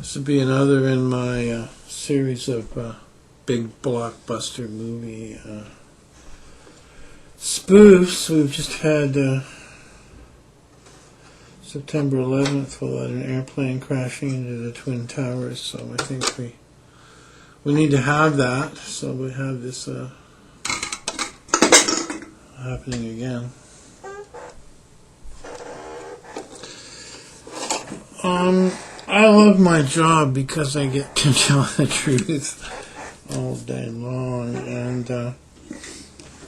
This would be another in my series of big blockbuster movie spoofs. We've just had September 11th, we had an airplane crashing into the Twin Towers, so I think we need to have that. So we have this happening again. I love my job because I get to tell the truth all day long, and I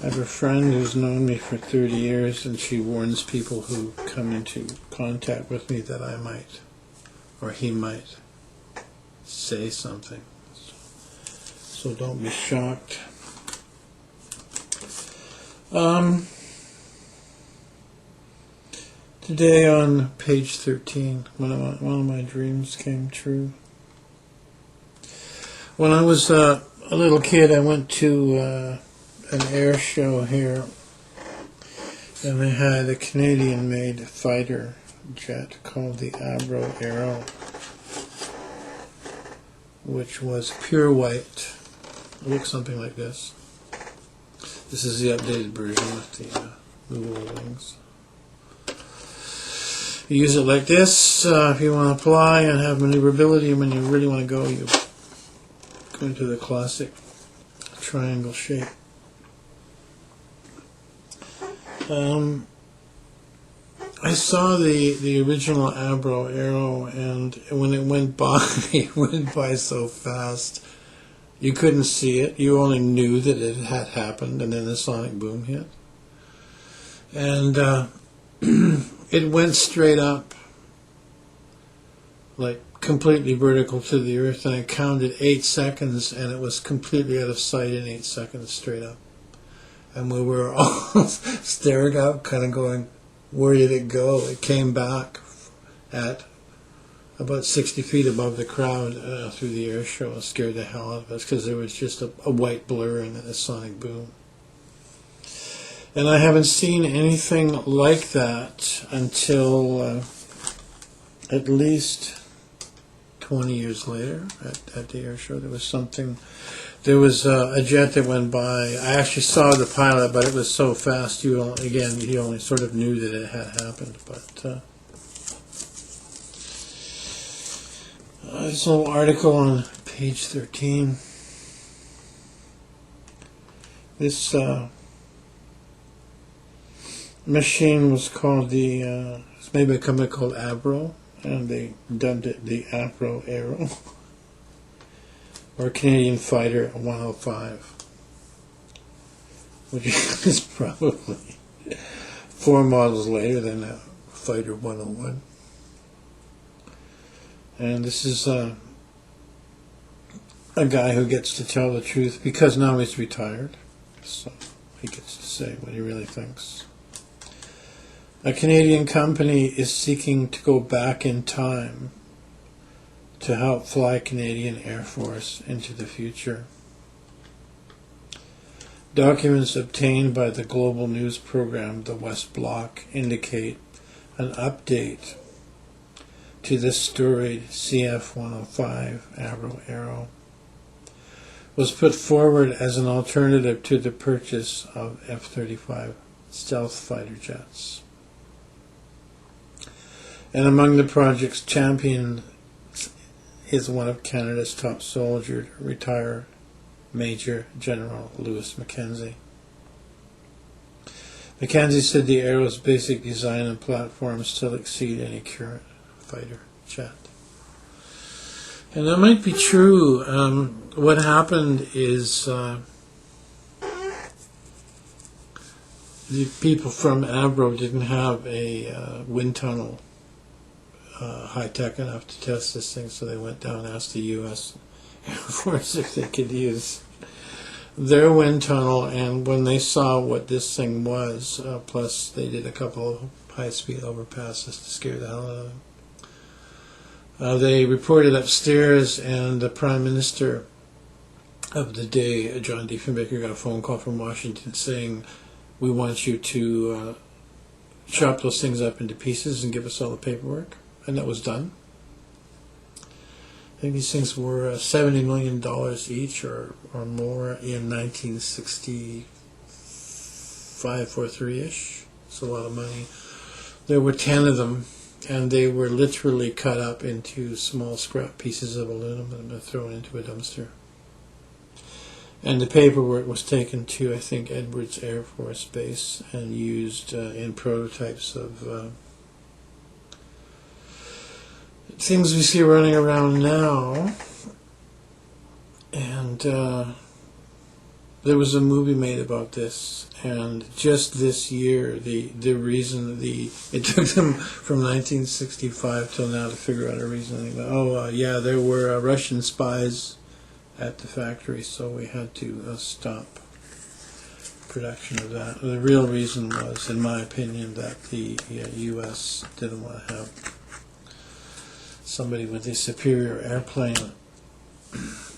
have a friend who's known me for 30 years, and she warns people who come into contact with me that I might, or he might, say something. So don't be shocked. Today on page 13, one of my dreams came true. When I was a little kid, I went to an air show here, and they had a Canadian-made fighter jet called the Abro Aero, which was pure white. It looked something like this. This is the updated version with the movable wings. You use it like this if you want to fly and have maneuverability, and when you really want to go, you go into the classic triangle shape. I saw the original Abro Aero, and when it went by, it went by so fast. You couldn't see it. You only knew that it had happened, and then the sonic boom hit. And it went straight up, like completely vertical to the earth, and I counted 8 seconds, and it was completely out of sight in 8 seconds straight up. And we were all staring up, kind of going, where did it go? It came back at about 60 feet above the crowd through the air show, and scared the hell out of us because there was just a white blur and a sonic boom. And I haven't seen anything like that until at least 20 years later at the air show. There was something. There was a jet that went by. I actually saw the pilot, but it was so fast. You only sort of knew that it had happened. But this little article on page 13. This machine was called it's made by a company called Abro, and they dubbed it the Abro Aero, or Canadian Fighter 105, which is probably 4 models later than a Fighter 101. And this is a guy who gets to tell the truth because now he's retired, so he gets to say what he really thinks. A Canadian company is seeking to go back in time to help fly Canadian Air Force into the future. Documents obtained by the global news program The West Block indicate an update to this storied CF-105 Abro Aero was put forward as an alternative to the purchase of F-35 stealth fighter jets. And among the project's champions is one of Canada's top soldiers, retired Major General Louis Mackenzie. Mackenzie said the Aero's basic design and platform still exceed any current fighter jet. And that might be true. What happened is the people from Abro didn't have a wind tunnel high-tech enough to test this thing, so they went down and asked the U.S. Air Force if they could use their wind tunnel, and when they saw what this thing was, plus they did a couple of high-speed overpasses to scare the hell out of them, they reported upstairs, and the Prime Minister of the day, John Diefenbaker, got a phone call from Washington saying, we want you to chop those things up into pieces and give us all the paperwork. And that was done. think these things were $70 million each or more in 1965, 43-ish. It's a lot of money. There were 10 of them, and they were literally cut up into small scrap pieces of aluminum and thrown into a dumpster. And the paperwork was taken to, I think, Edwards Air Force Base and used in prototypes of things we see running around now. And there was a movie made about this, and just this year, the reason it took them from 1965 till now to figure out a reason. Yeah, there were Russian spies at the factory, so we had to stop production of that. The real reason was, in my opinion, that the U.S. didn't want to have somebody with a superior airplane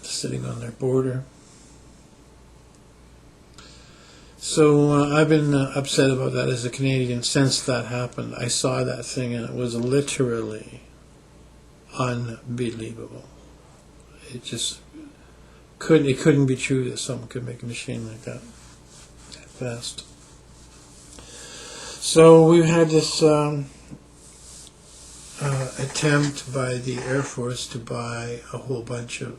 sitting on their border. So I've been upset about that as a Canadian since that happened. I saw that thing and it was literally unbelievable. It just couldn't be true that someone could make a machine like that fast. So we've had this attempt by the Air Force to buy a whole bunch of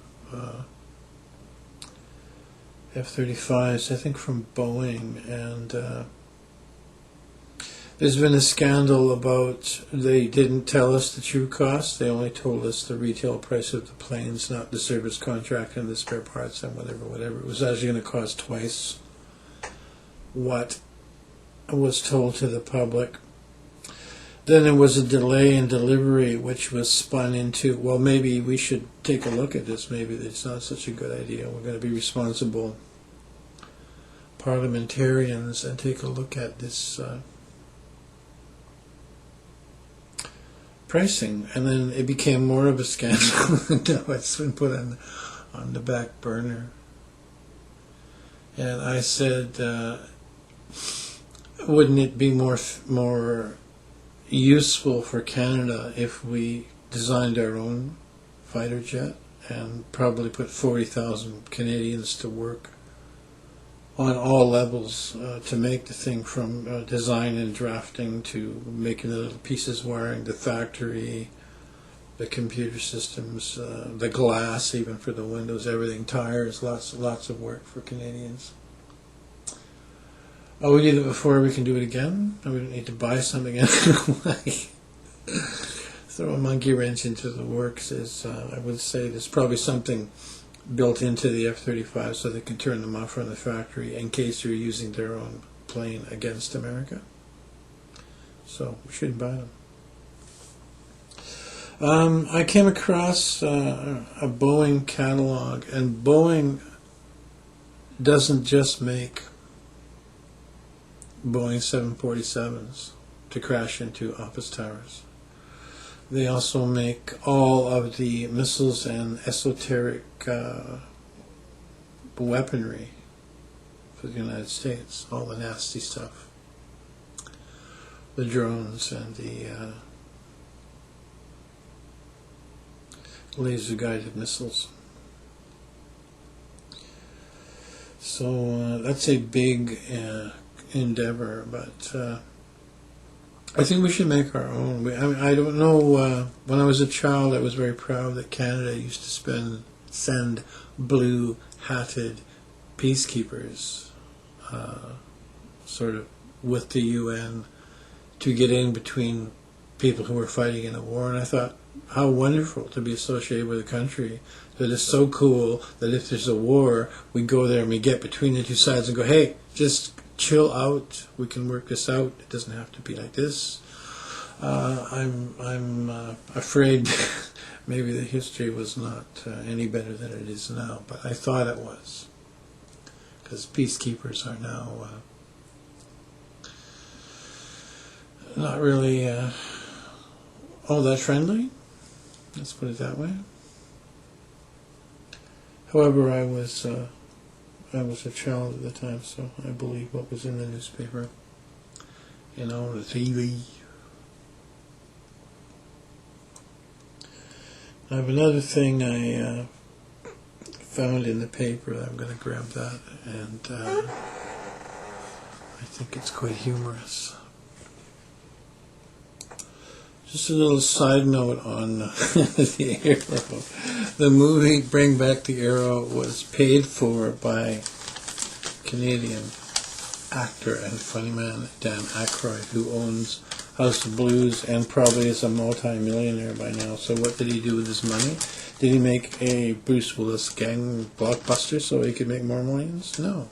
F-35s, I think from Boeing, and there's been a scandal about they didn't tell us the true cost. They only told us the retail price of the planes, not the service contract and the spare parts and whatever. It was actually going to cost twice what was told to the public. Then there was a delay in delivery, which was spun into, well, maybe we should take a look at this. Maybe it's not such a good idea. We're going to be responsible parliamentarians and take a look at this pricing. And then it became more of a scandal. Now it's been put on the back burner. And I said, wouldn't it be more useful for Canada if we designed our own fighter jet and probably put 40,000 Canadians to work on all levels to make the thing, from design and drafting to making the little pieces, wiring the factory, the computer systems, the glass even for the windows, everything, tires, lots of work for Canadians. Oh, we did it before, we can do it again? We don't need to buy something anyway. Throw a monkey wrench into the works is, I would say, there's probably something built into the F-35 so they can turn them off from the factory in case they're using their own plane against America. So we shouldn't buy them. I came across a Boeing catalog, and Boeing doesn't just make Boeing 747s to crash into office towers. They also make all of the missiles and esoteric weaponry for the United States, all the nasty stuff, the drones and the laser-guided missiles. So that's a big endeavor, but I think we should make our own. I don't know, when I was a child I was very proud that Canada used to send blue-hatted peacekeepers sort of with the UN to get in between people who were fighting in a war, and I thought, how wonderful to be associated with a country that is so cool that if there's a war, we go there and we get between the two sides and go, hey, just chill out, we can work this out, it doesn't have to be like this. I'm afraid maybe the history was not any better than it is now, but I thought it was, because peacekeepers are now not really all that friendly, let's put it that way. However, I was a child at the time, so I believe what was in the newspaper, the TV. I have another thing I found in the paper. I'm going to grab that, and I think it's quite humorous. Just a little side note on the Arrow. The movie Bring Back the Arrow was paid for by Canadian actor and funny man Dan Aykroyd, who owns House of Blues and probably is a multi-millionaire by now. So what did he do with his money? Did he make a Bruce Willis gang blockbuster so he could make more millions? No.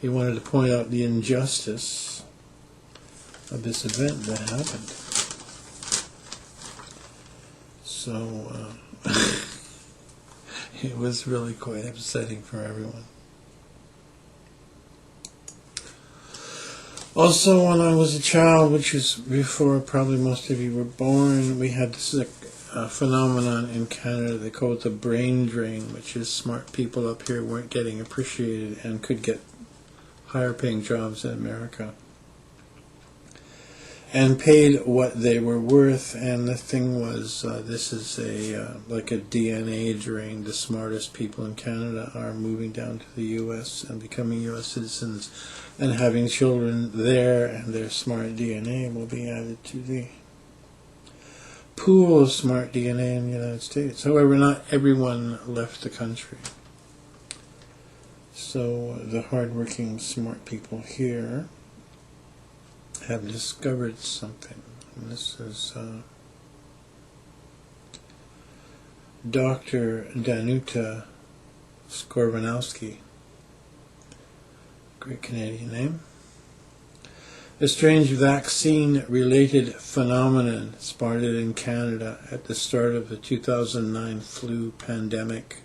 He wanted to point out the injustice of this event that happened. So it was really quite upsetting for everyone. Also, when I was a child, which is before probably most of you were born, we had this phenomenon in Canada. They call it the brain drain, which is smart people up here weren't getting appreciated and could get higher paying jobs in America, and paid what they were worth. And the thing was, this is like a DNA drain. The smartest people in Canada are moving down to the U.S. and becoming U.S. citizens and having children there, and their smart DNA will be added to the pool of smart DNA in the United States. However, not everyone left the country. So the hardworking, smart people here have discovered something. And this is Dr. Danuta Skorbanowski, great Canadian name. A strange vaccine-related phenomenon started in Canada at the start of the 2009 flu pandemic.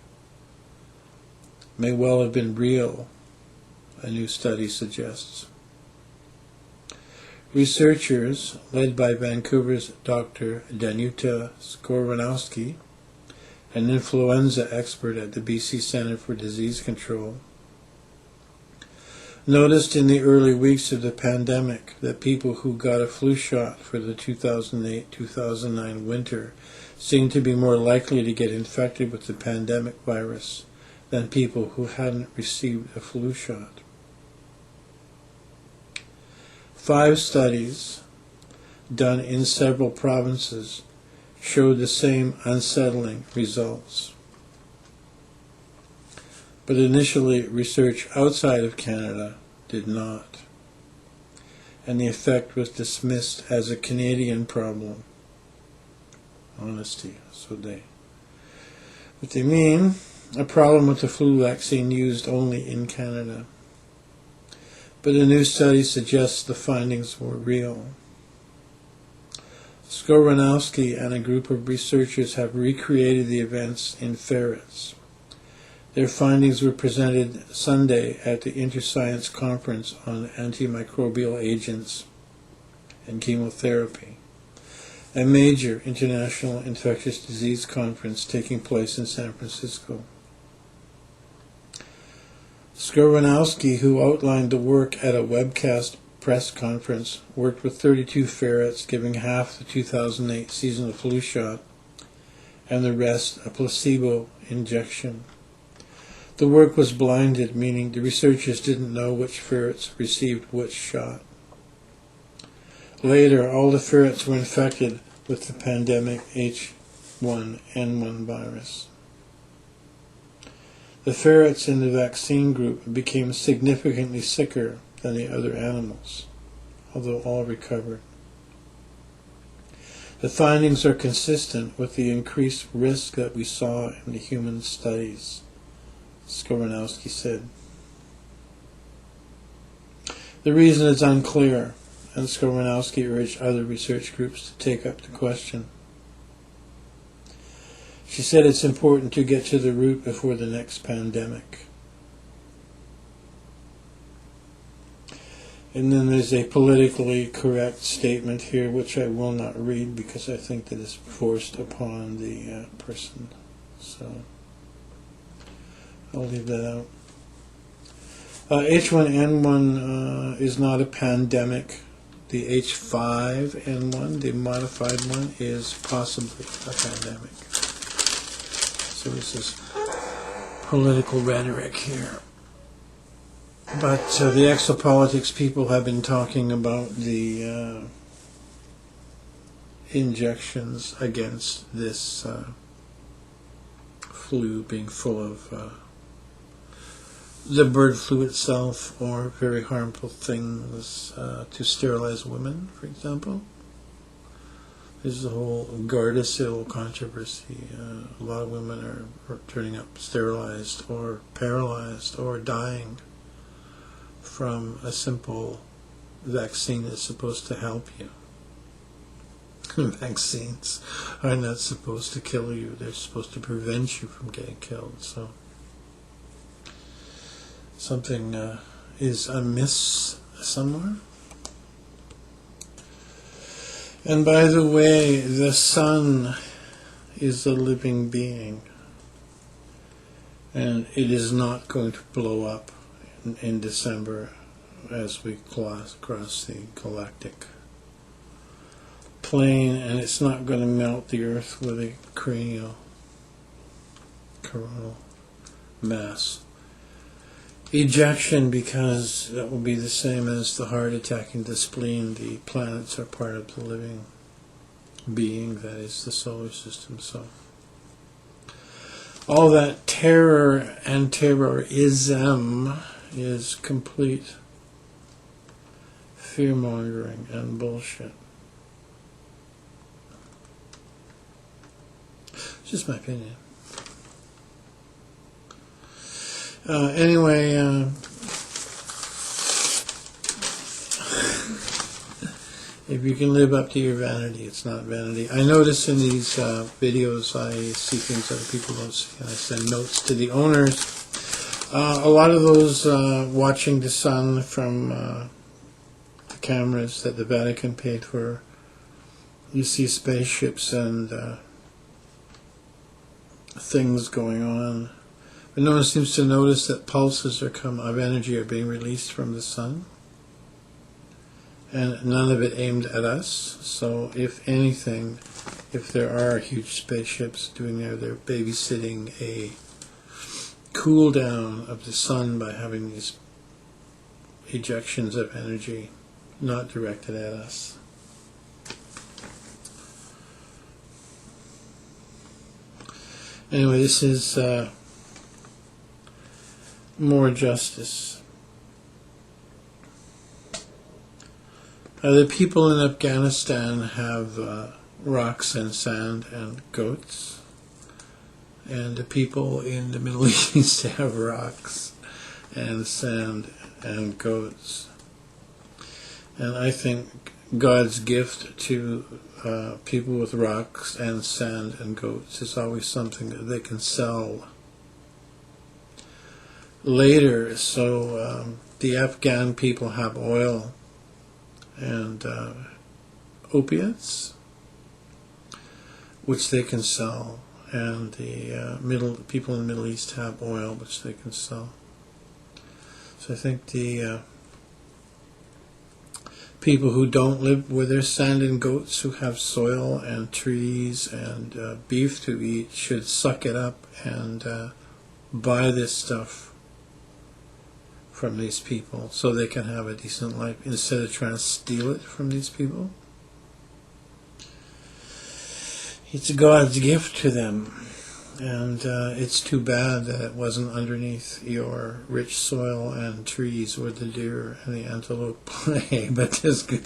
May well have been real, a new study suggests. Researchers, led by Vancouver's Dr. Danuta Skorbanowski, an influenza expert at the BC Centre for Disease Control, noticed in the early weeks of the pandemic that people who got a flu shot for the 2008-2009 winter seemed to be more likely to get infected with the pandemic virus than people who hadn't received a flu shot. 5 studies done in several provinces showed the same unsettling results. But initially, research outside of Canada did not, and the effect was dismissed as a Canadian problem. Honesty, that's what they mean. A problem with the flu vaccine used only in Canada. But a new study suggests the findings were real. Skorbanowski and a group of researchers have recreated the events in ferrets. Their findings were presented Sunday at the Interscience Conference on Antimicrobial Agents and Chemotherapy, a major international infectious disease conference taking place in San Francisco. Skorbanowski, who outlined the work at a webcast press conference, worked with 32 ferrets, giving half the 2008 seasonal flu shot and the rest a placebo injection. The work was blinded, meaning the researchers didn't know which ferrets received which shot. Later, all the ferrets were infected with the pandemic H1N1 virus. The ferrets in the vaccine group became significantly sicker than the other animals, although all recovered. The findings are consistent with the increased risk that we saw in the human studies, Skorbanowski said. The reason is unclear, and Skorbanowski urged other research groups to take up the question. She said it's important to get to the root before the next pandemic. And then there's a politically correct statement here, which I will not read because I think that it's forced upon the person. So I'll leave that out. H1N1 is not a pandemic. The H5N1, the modified one, is possibly a pandemic. So this is political rhetoric here. But the exopolitics people have been talking about the injections against this flu being full of the bird flu itself, or very harmful things to sterilize women, for example. There's the whole Gardasil controversy. A lot of women are turning up sterilized or paralyzed or dying from a simple vaccine that's supposed to help you. Vaccines are not supposed to kill you. They're supposed to prevent you from getting killed. So something is amiss somewhere. And by the way, the sun is a living being, and it is not going to blow up in December as we cross the galactic plane, and it's not going to melt the earth with a coronal mass ejection, because that will be the same as the heart attacking the spleen. The planets are part of the living being that is the solar system. So all that terror and terrorism is complete fear-mongering and bullshit. It's just my opinion. Anyway, if you can live up to your vanity, it's not vanity. I notice in these videos I see things other people don't see, and I send notes to the owners. A lot of those watching the sun from the cameras that the Vatican paid for, you see spaceships and things going on. But no one seems to notice that pulses of energy are being released from the sun, and none of it aimed at us. So if anything, if there are huge spaceships doing they're babysitting a cool down of the sun by having these ejections of energy not directed at us. Anyway, this is more justice. The people in Afghanistan have rocks and sand and goats, and the people in the Middle East have rocks and sand and goats. And I think God's gift to people with rocks and sand and goats is always something that they can sell later. So the Afghan people have oil and opiates, which they can sell, and the people in the Middle East have oil, which they can sell. So I think the people who don't live with their sand and goats, who have soil and trees and beef to eat, should suck it up and buy this stuff from these people so they can have a decent life instead of trying to steal it from these people. It's God's gift to them, and it's too bad that it wasn't underneath your rich soil and trees where the deer and the antelope play, but there's got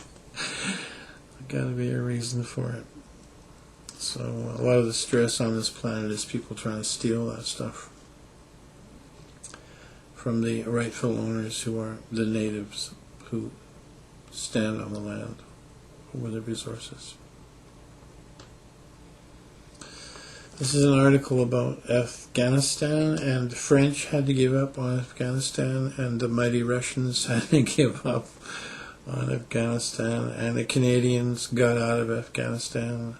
to be a reason for it. So a lot of the stress on this planet is people trying to steal that stuff from the rightful owners, who are the natives who stand on the land with the resources. This is an article about Afghanistan, and the French had to give up on Afghanistan, and the mighty Russians had to give up on Afghanistan, and the Canadians got out of Afghanistan.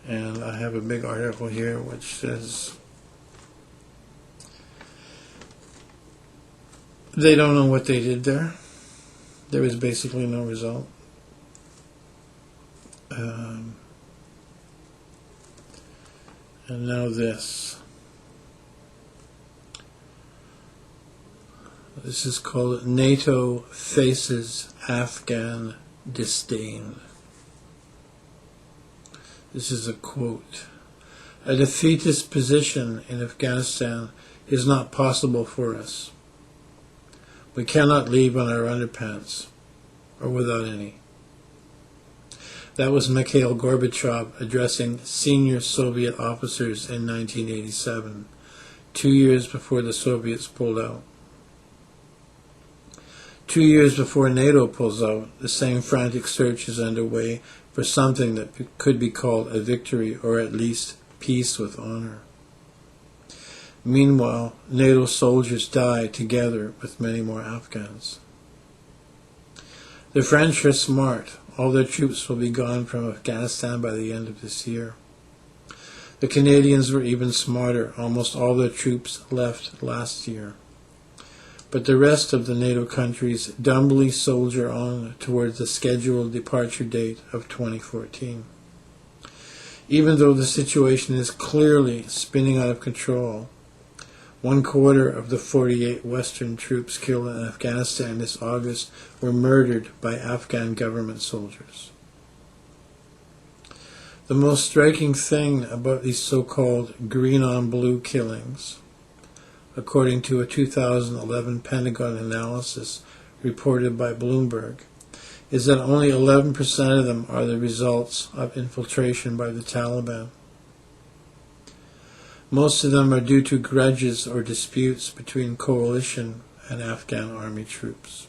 And I have a big article here which says they don't know what they did there. There was basically no result. And now this. This is called NATO Faces Afghan Disdain. This is a quote. A defeatist position in Afghanistan is not possible for us. We cannot leave on our underpants, or without any. That was Mikhail Gorbachev addressing senior Soviet officers in 1987, 2 years before the Soviets pulled out. 2 years before NATO pulls out, the same frantic search is underway for something that could be called a victory, or at least peace with honor. Meanwhile, NATO soldiers die together with many more Afghans. The French are smart. All their troops will be gone from Afghanistan by the end of this year. The Canadians were even smarter. Almost all their troops left last year. But the rest of the NATO countries dumbly soldier on towards the scheduled departure date of 2014. Even though the situation is clearly spinning out of control, 1/4 of the 48 Western troops killed in Afghanistan this August were murdered by Afghan government soldiers. The most striking thing about these so-called green-on-blue killings, according to a 2011 Pentagon analysis reported by Bloomberg, is that only 11% of them are the results of infiltration by the Taliban. Most of them are due to grudges or disputes between coalition and Afghan army troops,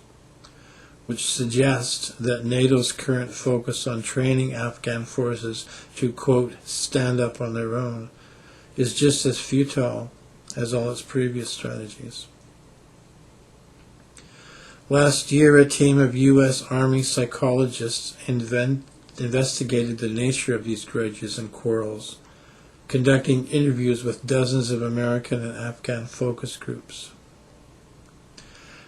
which suggests that NATO's current focus on training Afghan forces to, quote, stand up on their own is just as futile as all its previous strategies. Last year, a team of U.S. Army psychologists investigated the nature of these grudges and quarrels, conducting interviews with dozens of American and Afghan focus groups.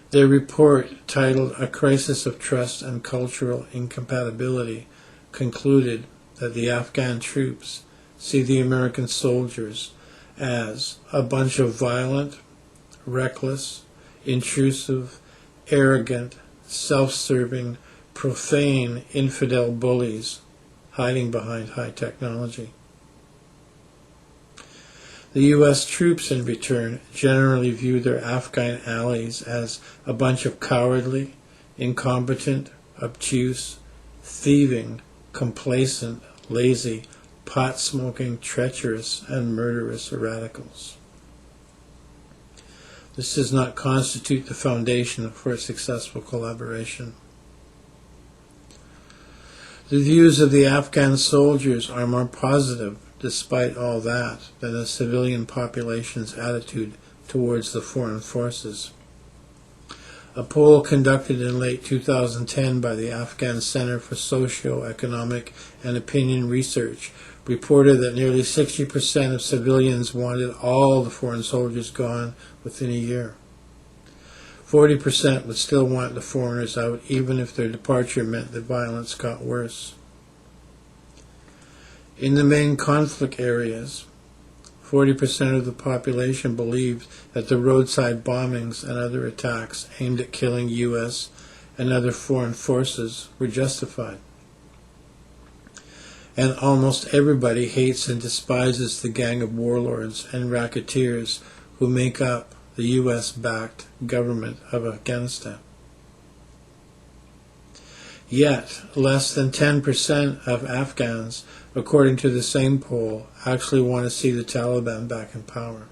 Their report, titled A Crisis of Trust and Cultural Incompatibility, concluded that the Afghan troops see the American soldiers as a bunch of violent, reckless, intrusive, arrogant, self-serving, profane, infidel bullies hiding behind high technology. The U.S. troops, in return, generally view their Afghan allies as a bunch of cowardly, incompetent, obtuse, thieving, complacent, lazy, pot-smoking, treacherous, and murderous radicals. This does not constitute the foundation for a successful collaboration. The views of the Afghan soldiers are more positive, despite all that, than the civilian population's attitude towards the foreign forces. A poll conducted in late 2010 by the Afghan Center for Socio-Economic and Opinion Research reported that nearly 60% of civilians wanted all the foreign soldiers gone within a year. 40% would still want the foreigners out, even if their departure meant the violence got worse. In the main conflict areas, 40% of the population believed that the roadside bombings and other attacks aimed at killing U.S. and other foreign forces were justified. And almost everybody hates and despises the gang of warlords and racketeers who make up the U.S.-backed government of Afghanistan. Yet, less than 10% of Afghans, according to the same poll, actually want to see the Taliban back in power.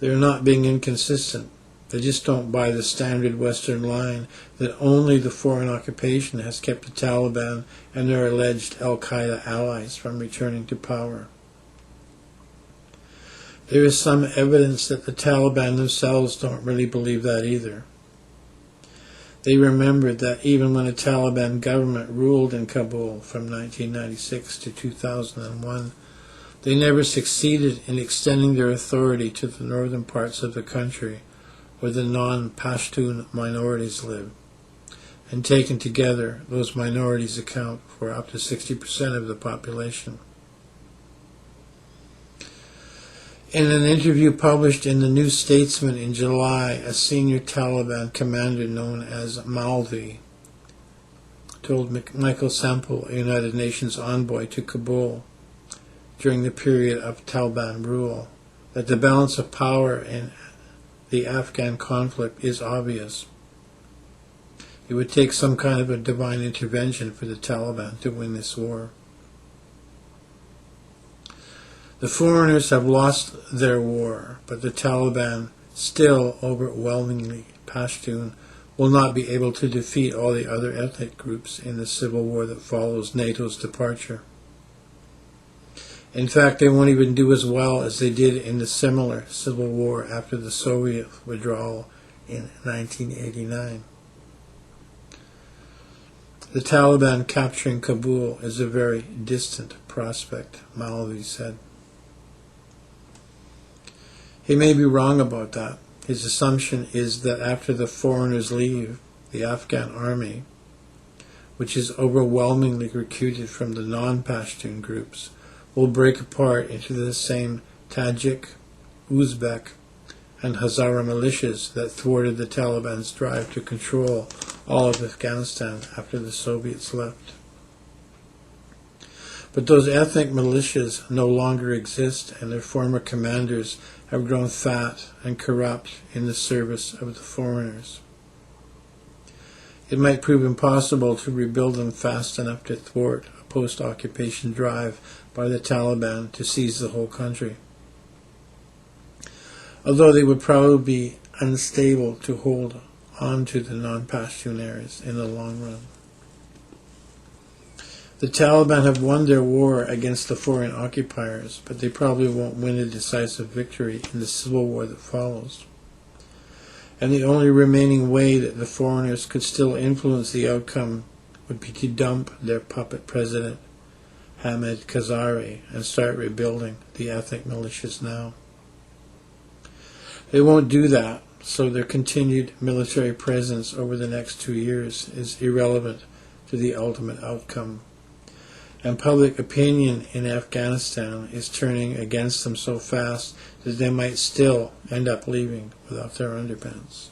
They're not being inconsistent. They just don't buy the standard Western line that only the foreign occupation has kept the Taliban and their alleged al-Qaeda allies from returning to power. There is some evidence that the Taliban themselves don't really believe that either. They remembered that even when the Taliban government ruled in Kabul from 1996 to 2001, they never succeeded in extending their authority to the northern parts of the country where the non-Pashtun minorities live, and taken together, those minorities account for up to 60% of the population. In an interview published in the New Statesman in July, a senior Taliban commander known as Malvi told Michael Semple, a United Nations envoy to Kabul during the period of Taliban rule, that the balance of power in the Afghan conflict is obvious. It would take some kind of a divine intervention for the Taliban to win this war. The foreigners have lost their war, but the Taliban, still overwhelmingly Pashtun, will not be able to defeat all the other ethnic groups in the civil war that follows NATO's departure. In fact, they won't even do as well as they did in the similar civil war after the Soviet withdrawal in 1989. The Taliban capturing Kabul is a very distant prospect, Malvi said. He may be wrong about that. His assumption is that after the foreigners leave, the Afghan army, which is overwhelmingly recruited from the non-Pashtun groups, will break apart into the same Tajik, Uzbek, and Hazara militias that thwarted the Taliban's drive to control all of Afghanistan after the Soviets left. But those ethnic militias no longer exist, and their former commanders have grown fat and corrupt in the service of the foreigners. It might prove impossible to rebuild them fast enough to thwart a post-occupation drive by the Taliban to seize the whole country, although they would probably be unstable to hold on to the non-Pashtun areas in the long run. The Taliban have won their war against the foreign occupiers, but they probably won't win a decisive victory in the civil war that follows. And the only remaining way that the foreigners could still influence the outcome would be to dump their puppet president, Hamid Karzai, and start rebuilding the ethnic militias now. They won't do that, so their continued military presence over the next 2 years is irrelevant to the ultimate outcome. And public opinion in Afghanistan is turning against them so fast that they might still end up leaving without their underpants.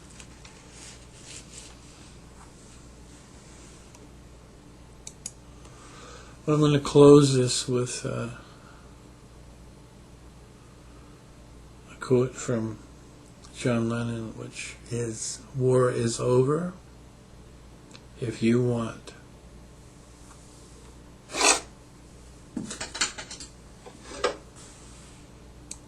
Well, I'm going to close this with a quote from John Lennon, which is, "War is over if you want